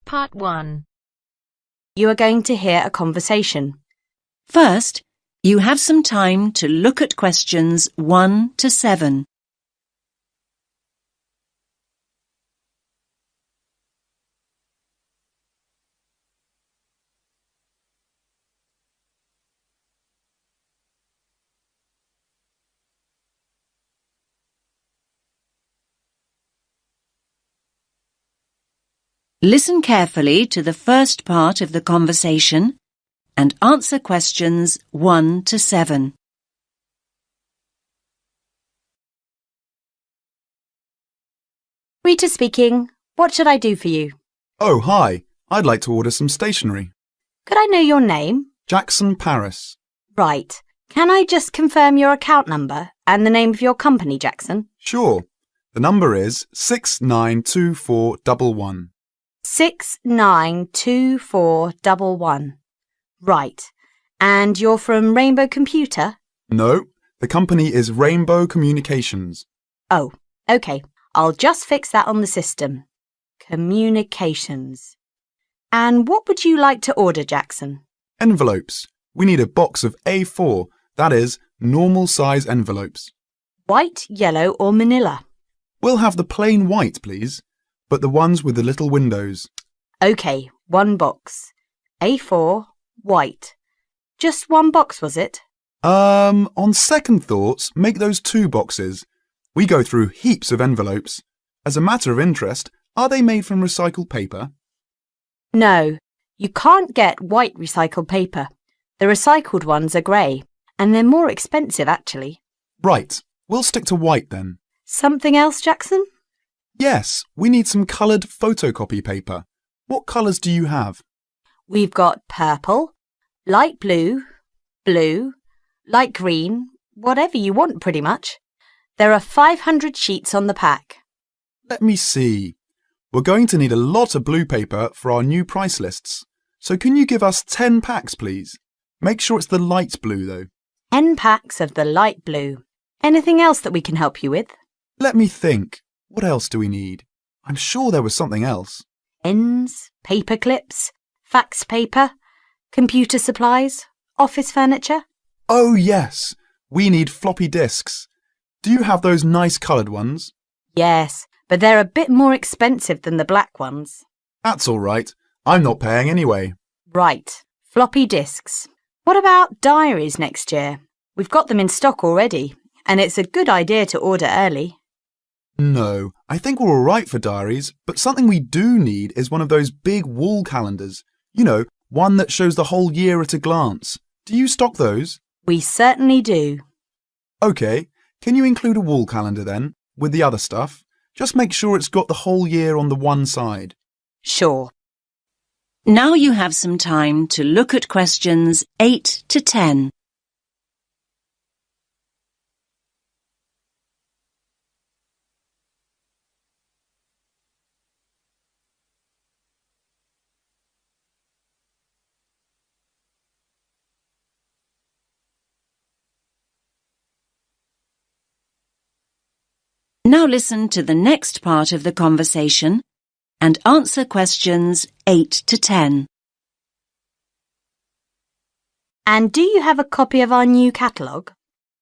Part 1. You are going to hear a conversation. First, you have some time to look at questions 1 to 7. Listen carefully to the first part of the conversation and answer questions 1 to 7. Rita speaking. What should I do for you? Oh, hi. I'd like to order some stationery. Could I know your name? Jackson Paris. Right. Can I just confirm your account number and the name of your company, Jackson? Sure. The number is 692411. 692411. Right. And you're from Rainbow Computer? No, the company is Rainbow Communications. Oh, OK. I'll just fix that on the system. Communications. And what would you like to order, Jackson? Envelopes. We need a box of A4, that is, normal size envelopes. White, yellow or manila? We'll have the plain white, please, but the ones with the little windows. OK, one box. A4, white. Just one box, was it? On second thoughts, make those 2 boxes. We go through heaps of envelopes. As a matter of interest, are they made from recycled paper? No, you can't get white recycled paper. The recycled ones are grey, and they're more expensive, actually. Right, we'll stick to white then. Something else, Jackson? Yes, we need some coloured photocopy paper. What colours do you have? We've got purple, light blue, blue, light green, whatever you want pretty much. There are 500 sheets on the pack. Let me see. We're going to need a lot of blue paper for our new price lists. So can you give us 10 packs, please? Make sure it's the light blue, though. 10 packs of the light blue. Anything else that we can help you with? Let me think. What else do we need? I'm sure there was something else. Pens, paper clips, fax paper, computer supplies, office furniture. Oh, yes. We need floppy disks. Do you have those nice coloured ones? Yes, but they're a bit more expensive than the black ones. That's all right. I'm not paying anyway. Right, floppy disks. What about diaries next year? We've got them in stock already, and it's a good idea to order early. No, I think we're all right for diaries, but something we do need is one of those big wall calendars. You know, one that shows the whole year at a glance. Do you stock those? We certainly do. OK, can you include a wall calendar then, with the other stuff? Just make sure it's got the whole year on the one side. Sure. Now you have some time to look at questions 8 to 10. Now listen to the next part of the conversation and answer questions 8 to 10. And do you have a copy of our new catalogue?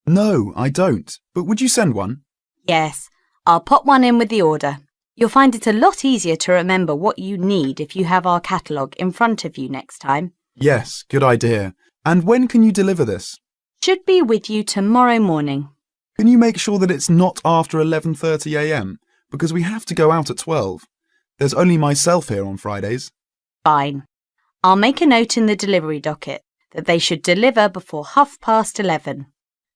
No, I don't. But would you send one? Yes, I'll pop one in with the order. You'll find it a lot easier to remember what you need if you have our catalogue in front of you next time. Yes, good idea. And when can you deliver this? Should be with you tomorrow morning. Can you make sure that it's not after 11:30 a.m? Because we have to go out at 12. There's only myself here on Fridays. Fine. I'll make a note in the delivery docket that they should deliver before 11:30.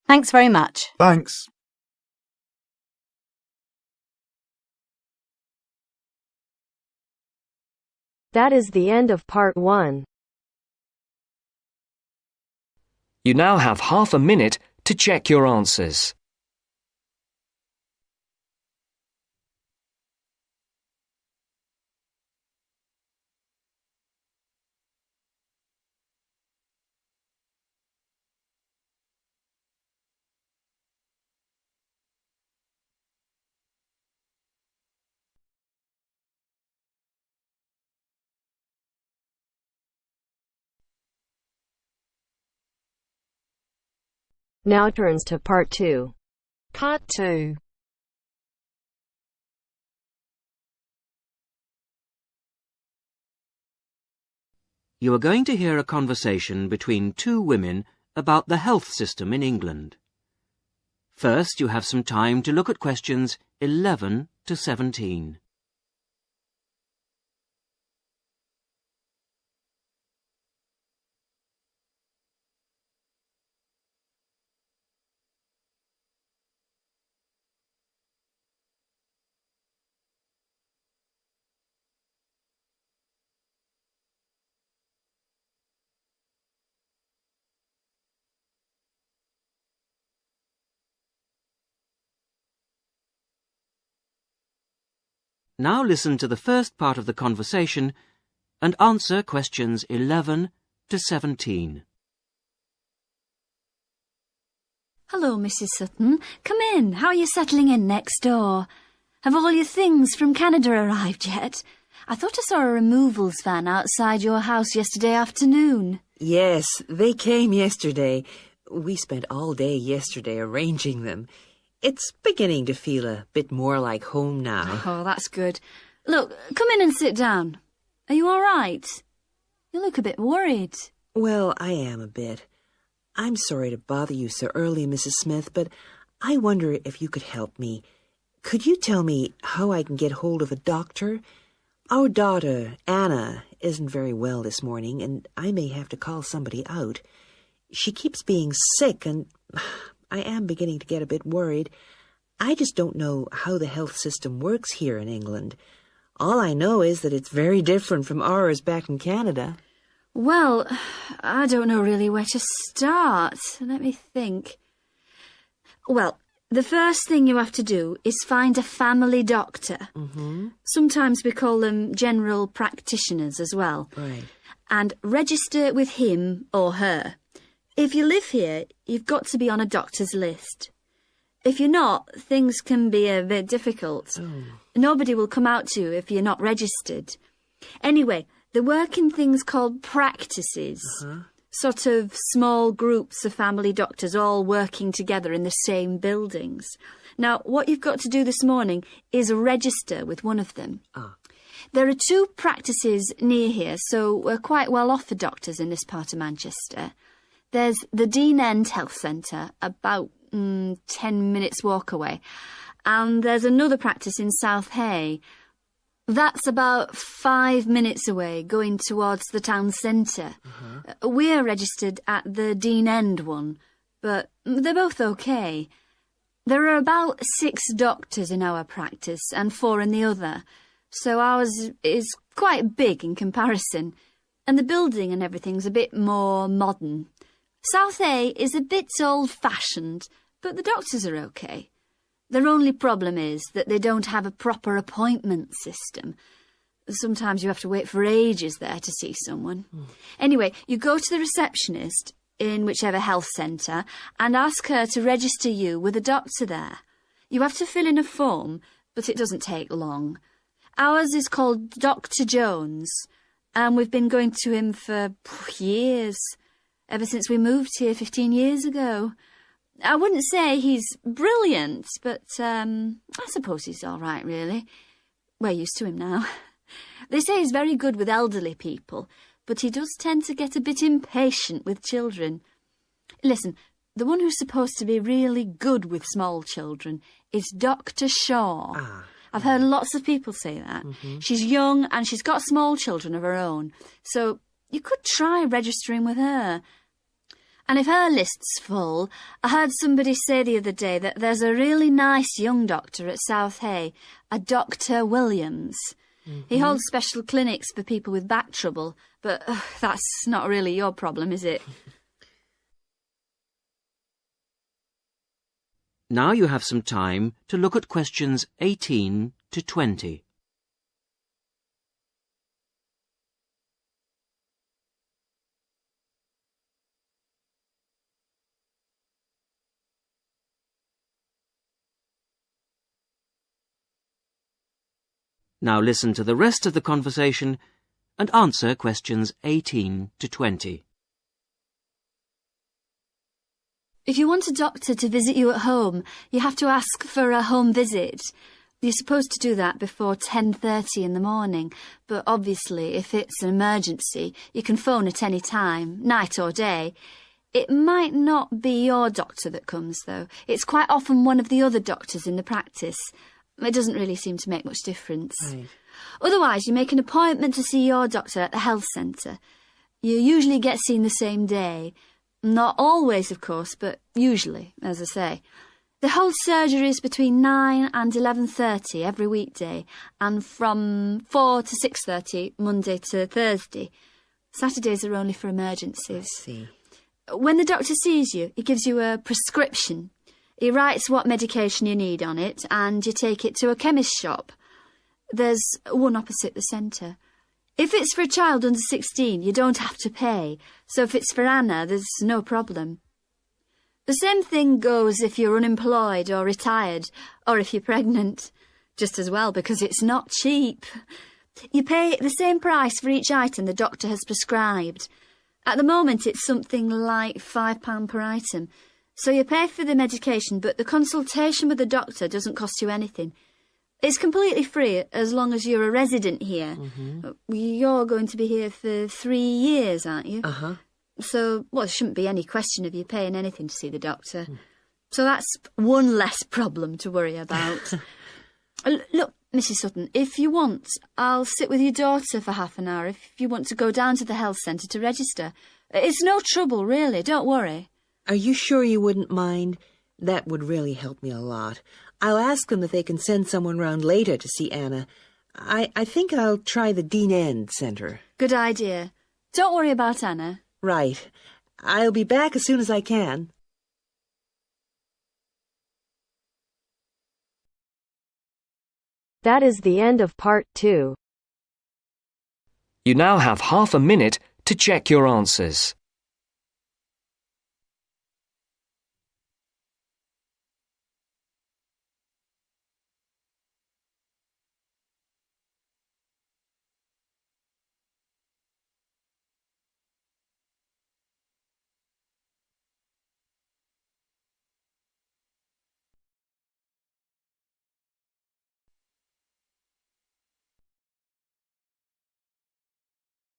Thanks very much. Thanks. That is the end of Part 1. You now have half a minute to check your answers. Now turns to part 2. Part 2. You are going to hear a conversation between two women about the health system in England. First, you have some time to look at questions 11 to 17. Now listen to the first part of the conversation and answer questions 11 to 17. Hello, Mrs. Sutton. Come in. How are you settling in next door? Have all your things from Canada arrived yet? I thought I saw a removals van outside your house yesterday afternoon. Yes, they came yesterday. We spent all day yesterday arranging them. It's beginning to feel a bit more like home now. Oh, that's good. Look, come in and sit down. Are you all right? You look a bit worried. Well, I am a bit. I'm sorry to bother you so early, Mrs. Smith, but I wonder if you could help me. Could you tell me how I can get hold of a doctor? Our daughter, Anna, isn't very well this morning, and I may have to call somebody out. She keeps being sick, and I am beginning to get a bit worried. I just don't know how the health system works here in England. All I know is that it's very different from ours back in Canada. Well, I don't know really where to start. Let me think. Well, the first thing you have to do is find a family doctor. Mm-hmm. Sometimes we call them general practitioners as well. Right. And register with him or her. If you live here, you've got to be on a doctor's list. If you're not, things can be a bit difficult. Oh. Nobody will come out to you if you're not registered. Anyway, they work in things called practices. Sort of small groups of family doctors all working together in the same buildings. Now, what you've got to do this morning is register with one of them. There are 2 practices near here, so we're quite well off for doctors in this part of Manchester. There's the Dean End Health Centre, about 10 minutes walk away. And there's another practice in South Hay. That's about 5 minutes away, going towards the town centre. We're registered at the Dean End one, but they're both okay. There are about 6 doctors in our practice and 4 in the other, so ours is quite big in comparison, and the building and everything's a bit more modern. South A is a bit old-fashioned, but the doctors are okay. Their only problem is that they don't have a proper appointment system. Sometimes you have to wait for ages there to see someone. Anyway, you go to the receptionist in whichever health centre and ask her to register you with a doctor there. You have to fill in a form, but it doesn't take long. Ours is called Dr. Jones, and we've been going to him for years. Ever since we moved here 15 years ago. I wouldn't say he's brilliant, but I suppose he's all right, really. We're used to him now. They say he's very good with elderly people, but he does tend to get a bit impatient with children. Listen, the one who's supposed to be really good with small children is Dr. Shaw. I've heard lots of people say that. She's young and she's got small children of her own, so you could try registering with her. And if her list's full, I heard somebody say the other day that there's a really nice young doctor at South Hay, a Dr. Williams. He holds special clinics for people with back trouble, but that's not really your problem, is it? Now you have some time to look at questions 18 to 20. Now listen to the rest of the conversation and answer questions 18 to 20. If you want a doctor to visit you at home, you have to ask for a home visit. You're supposed to do that before 10:30 in the morning, but obviously if it's an emergency, you can phone at any time, night or day. It might not be your doctor that comes, though. It's quite often one of the other doctors in the practice. It doesn't really seem to make much difference. Right. Otherwise, you make an appointment to see your doctor at the health centre. You usually get seen the same day. Not always, of course, but usually, as I say. They hold surgeries between 9 and 11:30 every weekday, and from 4 to 6:30 Monday to Thursday. Saturdays are only for emergencies. I see. When the doctor sees you, he gives you a prescription. He writes what medication you need on it, and you take it to a chemist shop. There's one opposite the centre. If it's for a child under 16, you don't have to pay, so if it's for Anna, there's no problem. The same thing goes if you're unemployed or retired, or if you're pregnant. Just as well, because it's not cheap. You pay the same price for each item the doctor has prescribed. At the moment, it's something like £5 per item. So you pay for the medication, but the consultation with the doctor doesn't cost you anything. It's completely free as long as you're a resident here. Mm-hmm. You're going to be here for 3 years, aren't you? Uh-huh. So, well, there shouldn't be any question of you paying anything to see the doctor. So that's one less problem to worry about. Look, Mrs. Sutton, if you want, I'll sit with your daughter for half an hour if you want to go down to the health centre to register. It's no trouble, really, don't worry. Are you sure you wouldn't mind? That would really help me a lot. I'll ask them if they can send someone round later to see Anna. I think I'll try the Dean End Centre. Good idea. Don't worry about Anna. Right. I'll be back as soon as I can. That is the end of part 2. You now have half a minute to check your answers.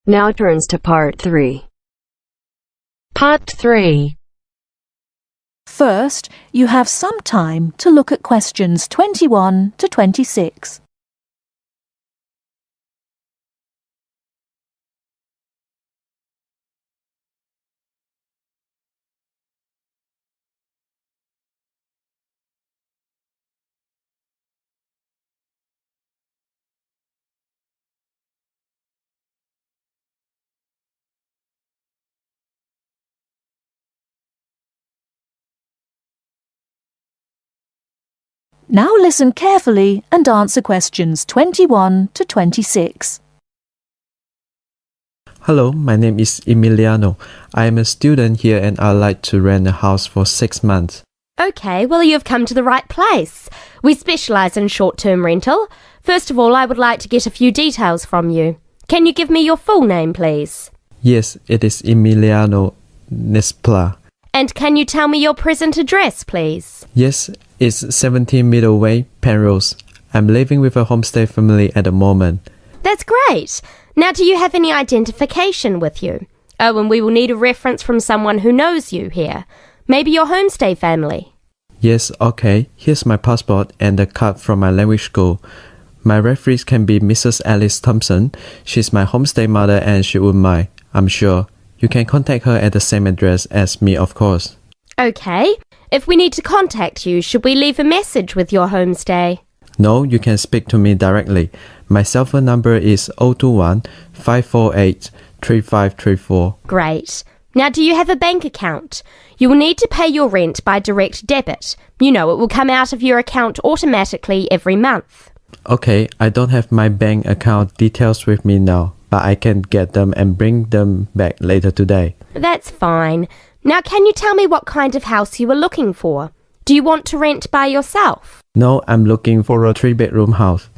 Now turns to part 3. Part 3. First, you have some time to look at questions 21 to 26. Now listen carefully and answer questions 21 to 26. Hello, my name is Emiliano. I am a student here and I'd like to rent a house for 6 months. OK, well, you've come to the right place. We specialise in short-term rental. First of all, I would like to get a few details from you. Can you give me your full name, please? Yes, it is Emiliano Nespla. And can you tell me your present address, please? Yes, it's 17 Middleway, Penrose. I'm living with a homestay family at the moment. That's great. Now, do you have any identification with you? Oh, and we will need a reference from someone who knows you here. Maybe your homestay family. Yes, okay. Here's my passport and a card from my language school. My referees can be Mrs. Alice Thompson. She's my homestay mother and she wouldn't mind, I'm sure. You can contact her at the same address as me, of course. OK. If we need to contact you, should we leave a message with your homestay? No, you can speak to me directly. My cell phone number is 021 548 3534. Great. Now, do you have a bank account? You will need to pay your rent by direct debit. You know, it will come out of your account automatically every month. Okay, I don't have my bank account details with me now, but I can get them and bring them back later today. That's fine. Now, can you tell me what kind of house you are looking for? Do you want to rent by yourself? No, I'm looking for a 3-bedroom house.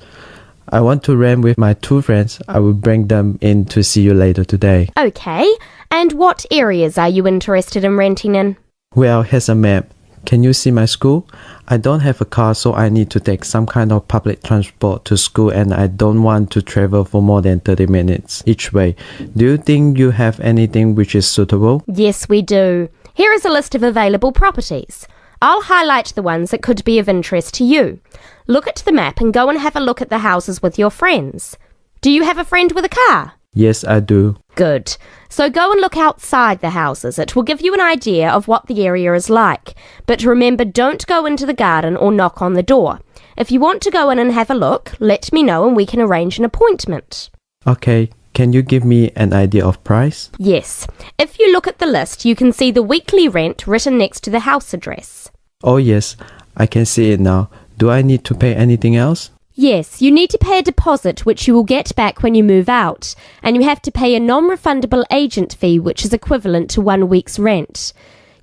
I want to rent with my 2 friends. I will bring them in to see you later today. OK. And what areas are you interested in renting in? Well, here's a map. Can you see my school? I don't have a car, so I need to take some kind of public transport to school, and I don't want to travel for more than 30 minutes each way. Do you think you have anything which is suitable? Yes, we do. Here is a list of available properties. I'll highlight the ones that could be of interest to you. Look at the map and go and have a look at the houses with your friends. Do you have a friend with a car? Yes, I do. Good. So go and look outside the houses. It will give you an idea of what the area is like. But remember, don't go into the garden or knock on the door. If you want to go in and have a look, let me know and we can arrange an appointment. Okay, can you give me an idea of price? Yes. If you look at the list, you can see the weekly rent written next to the house address. Oh yes, I can see it now. Do I need to pay anything else? Yes, you need to pay a deposit which you will get back when you move out, and you have to pay a non-refundable agent fee which is equivalent to 1 week's rent.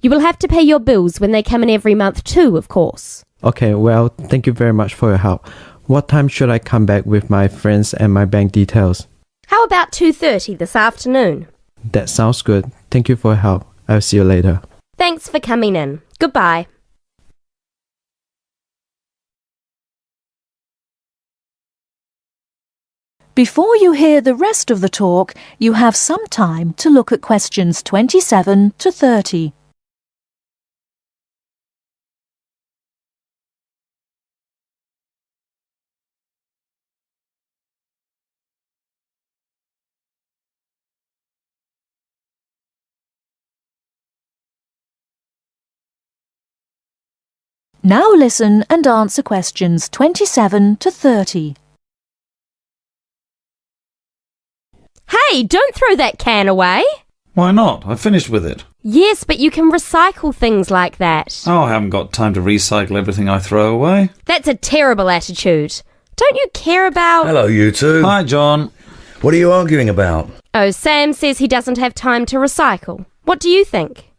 You will have to pay your bills when they come in every month too, of course. Okay, well, thank you very much for your help. What time should I come back with my friends and my bank details? How about 2:30 this afternoon? That sounds good. Thank you for your help. I'll see you later. Thanks for coming in. Goodbye. Before you hear the rest of the talk, you have some time to look at questions 27 to 30. Now listen and answer questions 27 to 30. Hey, don't throw that can away. Why not? I finished with it. Yes, but you can recycle things like that. Oh, I haven't got time to recycle everything I throw away. That's a terrible attitude. Don't you care about... Hello, you two. Hi, John. What are you arguing about? Oh, Sam says he doesn't have time to recycle. What do you think?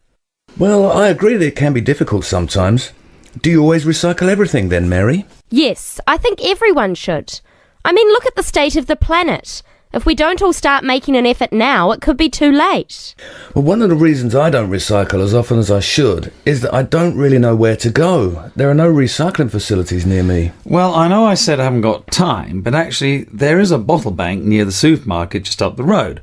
Well, I agree that it can be difficult sometimes. Do you always recycle everything then, Mary? Yes, I think everyone should. I mean, look at the state of the planet. If we don't all start making an effort now, it could be too late. Well, one of the reasons I don't recycle as often as I should is that I don't really know where to go. There are no recycling facilities near me. Well, I know I said I haven't got time, but actually there is a bottle bank near the supermarket just up the road.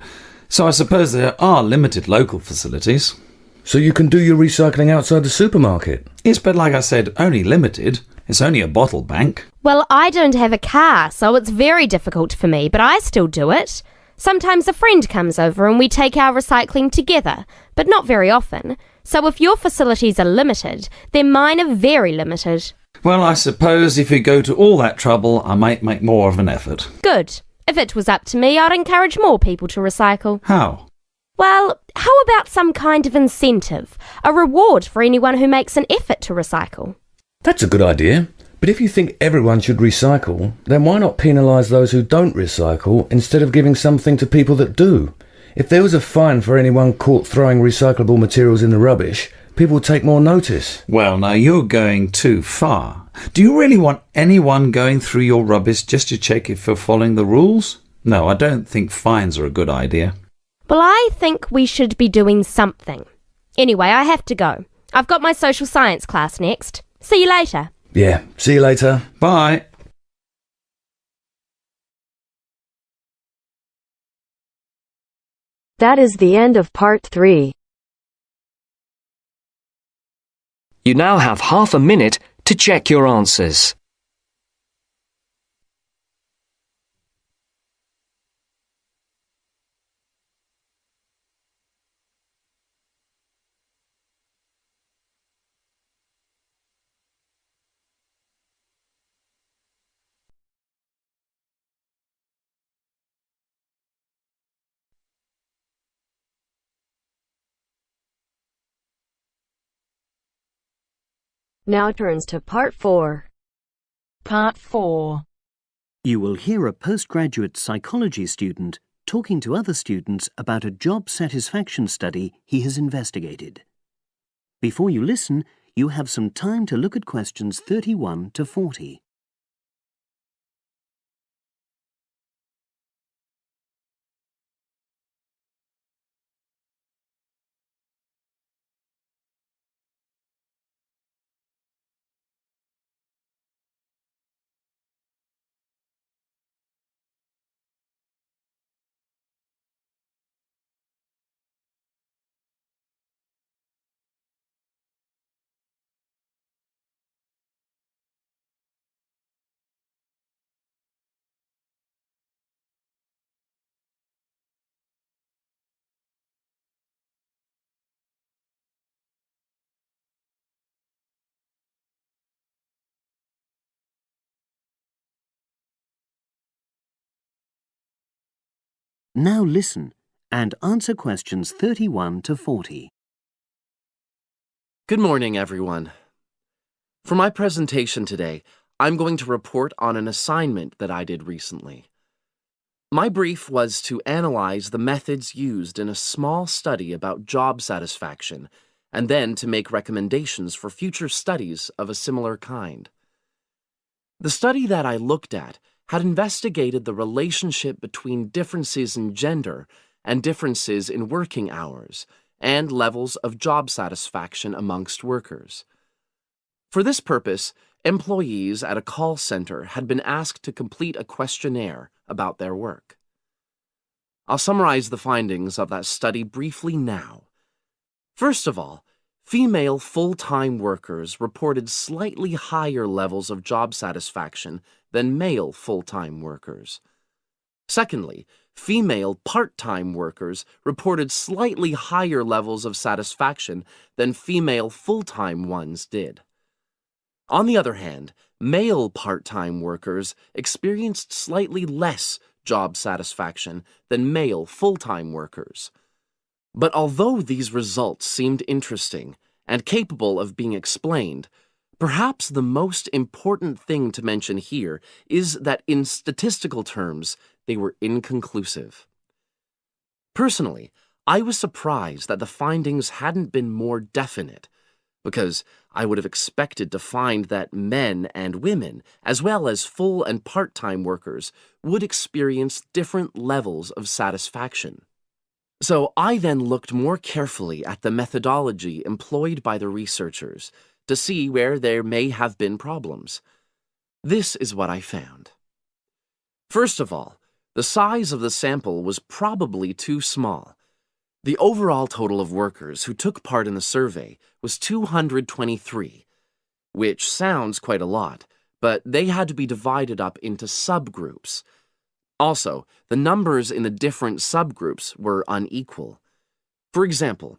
So I suppose there are limited local facilities. So you can do your recycling outside the supermarket? Yes, but like I said, only limited. It's only a bottle bank. Well, I don't have a car, so it's very difficult for me, but I still do it. Sometimes a friend comes over and we take our recycling together, but not very often. So if your facilities are limited, then mine are very limited. Well, I suppose if you go to all that trouble, I might make more of an effort. Good. If it was up to me, I'd encourage more people to recycle. How? Well, how about some kind of incentive? A reward for anyone who makes an effort to recycle? That's a good idea. But if you think everyone should recycle, then why not penalise those who don't recycle instead of giving something to people that do? If there was a fine for anyone caught throwing recyclable materials in the rubbish, people would take more notice. Well, now you're going too far. Do you really want anyone going through your rubbish just to check if you're following the rules? No, I don't think fines are a good idea. Well, I think we should be doing something. Anyway, I have to go. I've got my social science class next. See you later. Yeah, see you later. Bye. That is the end of part 3. You now have half a minute to check your answers. Now turns to part 4. Part 4. You will hear a postgraduate psychology student talking to other students about a job satisfaction study he has investigated. Before you listen, you have some time to look at questions 31 to 40. Now listen and answer questions 31 to 40. Good morning, everyone. For my presentation today, I'm going to report on an assignment that I did recently. My brief was to analyze the methods used in a small study about job satisfaction and then to make recommendations for future studies of a similar kind. The study that I looked at had investigated the relationship between differences in gender and differences in working hours and levels of job satisfaction amongst workers. For this purpose, employees at a call center had been asked to complete a questionnaire about their work. I'll summarize the findings of that study briefly now. First of all, female full-time workers reported slightly higher levels of job satisfaction than male full-time workers. Secondly, female part-time workers reported slightly higher levels of satisfaction than female full-time ones did. On the other hand, male part-time workers experienced slightly less job satisfaction than male full-time workers. But although these results seemed interesting and capable of being explained, perhaps the most important thing to mention here is that in statistical terms, they were inconclusive. Personally, I was surprised that the findings hadn't been more definite, because I would have expected to find that men and women, as well as full and part-time workers, would experience different levels of satisfaction. So I then looked more carefully at the methodology employed by the researchers to see where there may have been problems. This is what I found. First of all, the size of the sample was probably too small. The overall total of workers who took part in the survey was 223, which sounds quite a lot, but they had to be divided up into subgroups. Also, the numbers in the different subgroups were unequal. For example,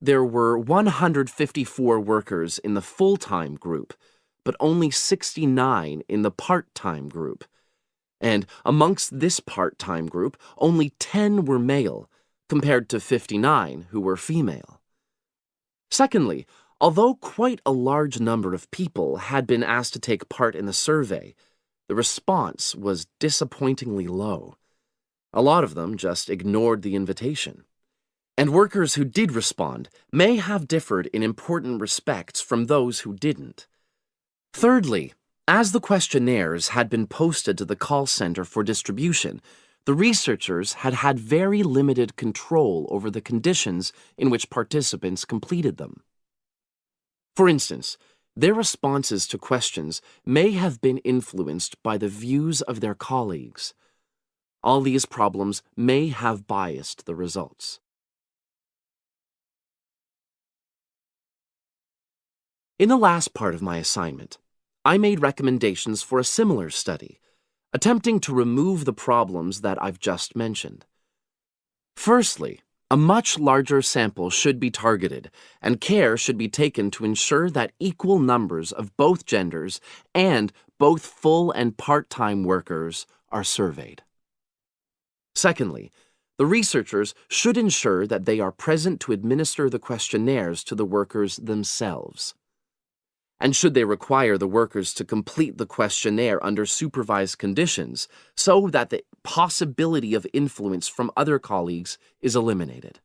there were 154 workers in the full-time group, but only 69 in the part-time group. And amongst this part-time group, only 10 were male, compared to 59 who were female. Secondly, although quite a large number of people had been asked to take part in the survey, the response was disappointingly low. A lot of them just ignored the invitation. And workers who did respond may have differed in important respects from those who didn't. Thirdly, as the questionnaires had been posted to the call center for distribution, the researchers had had very limited control over the conditions in which participants completed them. For instance, their responses to questions may have been influenced by the views of their colleagues. All these problems may have biased the results. In the last part of my assignment, I made recommendations for a similar study, attempting to remove the problems that I've just mentioned. Firstly, a much larger sample should be targeted, and care should be taken to ensure that equal numbers of both genders and both full and part-time workers are surveyed. Secondly, the researchers should ensure that they are present to administer the questionnaires to the workers themselves. And should they require the workers to complete the questionnaire under supervised conditions so that the possibility of influence from other colleagues is eliminated.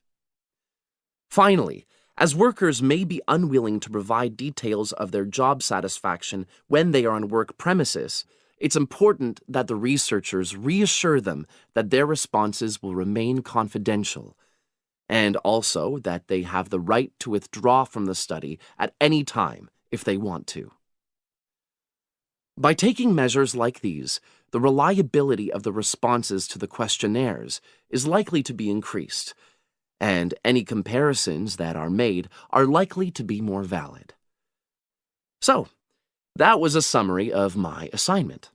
Finally, as workers may be unwilling to provide details of their job satisfaction when they are on work premises, it's important that the researchers reassure them that their responses will remain confidential, and also that they have the right to withdraw from the study at any time if they want to. By taking measures like these, the reliability of the responses to the questionnaires is likely to be increased, and any comparisons that are made are likely to be more valid. So, that was a summary of my assignment.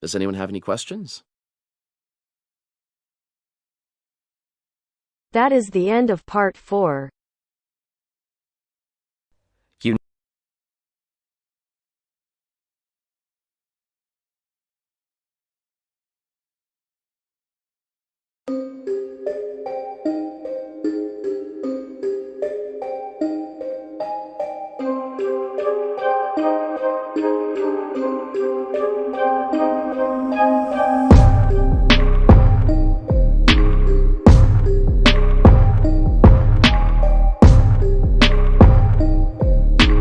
Does anyone have any questions? That is the end of part 4. Bye.